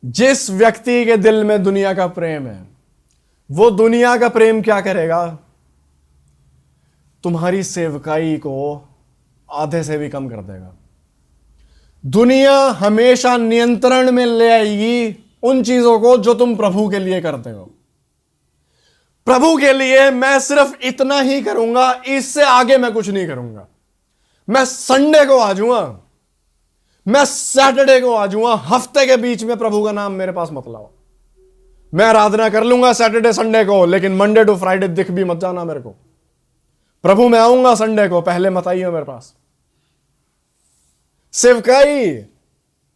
जिस व्यक्ति के दिल में दुनिया का प्रेम है, वो दुनिया का प्रेम क्या करेगा? तुम्हारी सेवकाई को आधे से भी कम कर देगा। दुनिया हमेशा नियंत्रण में ले आएगी उन चीजों को जो तुम प्रभु के लिए करते हो। प्रभु के लिए मैं सिर्फ इतना ही करूंगा, इससे आगे मैं कुछ नहीं करूंगा। मैं संडे को आ जाऊंगा, मैं सैटरडे को आ जाऊंगा, हफ्ते के बीच में प्रभु का नाम मेरे पास मत लाओ। मैं आराधना कर लूंगा सैटरडे संडे को, लेकिन मंडे टू फ्राइडे दिख भी मत जाना मेरे को। प्रभु मैं आऊंगा संडे को, पहले मत आइए मेरे पास। सेवकाई,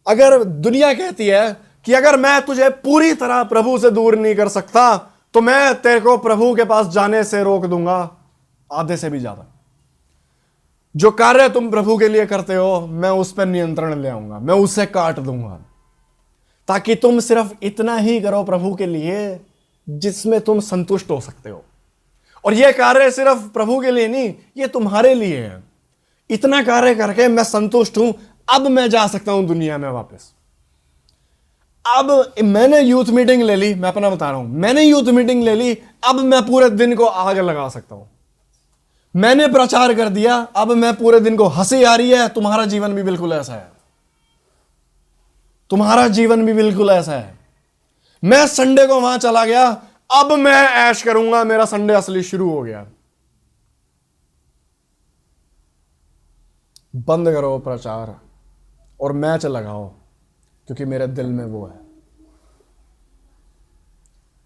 अगर दुनिया कहती है कि अगर मैं तुझे पूरी तरह प्रभु से दूर नहीं कर सकता तो मैं तेरे को प्रभु के पास जाने से रोक दूंगा, आधे से भी ज्यादा। जो कार्य तुम प्रभु के लिए करते हो, मैं उस पर नियंत्रण ले आऊंगा, मैं उसे काट दूंगा, ताकि तुम सिर्फ इतना ही करो प्रभु के लिए जिसमें तुम संतुष्ट हो सकते हो। और यह कार्य सिर्फ प्रभु के लिए नहीं, यह तुम्हारे लिए है। इतना कार्य करके मैं संतुष्ट हूं, अब मैं जा सकता हूं दुनिया में वापस। अब मैंने यूथ मीटिंग ले ली, मैं अपना बता रहा हूं, मैंने यूथ मीटिंग ले ली, अब मैं पूरे दिन को आग लगा सकता हूं। मैंने प्रचार कर दिया, अब मैं पूरे दिन को, हंसी आ रही है, तुम्हारा जीवन भी बिल्कुल ऐसा है। तुम्हारा जीवन भी बिल्कुल ऐसा है। मैं संडे को वहां चला गया, अब मैं ऐश करूंगा, मेरा संडे असली शुरू हो गया। बंद करो प्रचार और मैच लगाओ, क्योंकि मेरे दिल में वो है।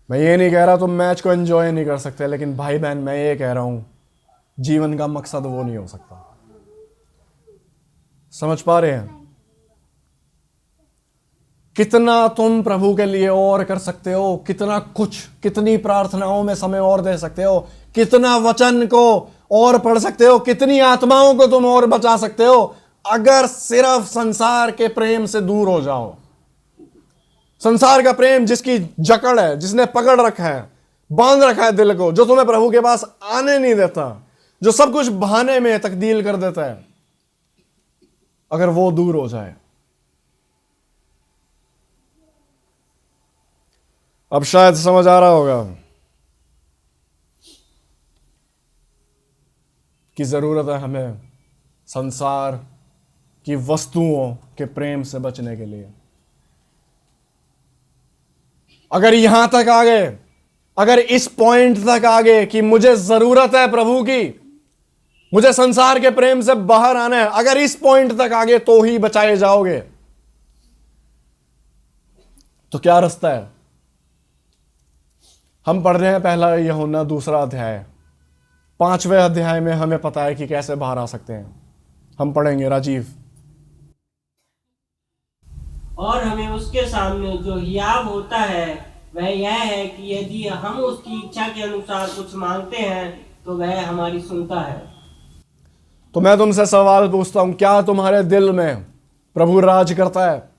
मैं ये नहीं कह रहा तुम मैच को एंजॉय नहीं कर सकते, लेकिन भाई बहन मैं ये कह रहा हूं, जीवन का मकसद वो नहीं हो सकता। समझ पा रहे हैं? कितना तुम प्रभु के लिए और कर सकते हो, कितना कुछ, कितनी प्रार्थनाओं में समय और दे सकते हो, कितना वचन को और पढ़ सकते हो, कितनी आत्माओं को तुम और बचा सकते हो, अगर सिर्फ संसार के प्रेम से दूर हो जाओ। संसार का प्रेम जिसकी जकड़ है, जिसने पकड़ रखा है, बांध रखा है दिल को, जो तुम्हें प्रभु के पास आने नहीं देता, जो सब कुछ बहाने में तब्दील कर देता है, अगर वो दूर हो जाए। अब शायद समझ आ रहा होगा कि जरूरत है हमें संसार की वस्तुओं के प्रेम से बचने के लिए। अगर यहां तक आ गए, अगर इस पॉइंट तक आ गए कि मुझे जरूरत है प्रभु की, मुझे संसार के प्रेम से बाहर आना है, अगर इस पॉइंट तक आ गए तो ही बचाए जाओगे। तो क्या रास्ता है? हम पढ़ रहे हैं पहला यूहन्ना 2 अध्याय, 5वें अध्याय में हमें पता है कि कैसे बाहर आ सकते हैं। हम पढ़ेंगे। राजीव। और हमें उसके सामने जो हियाव होता है वह यह है कि यदि हम उसकी इच्छा के अनुसार कुछ मांगते हैं तो वह हमारी सुनता है। तो मैं तुमसे सवाल पूछता हूं, क्या तुम्हारे दिल में प्रभु राज करता है?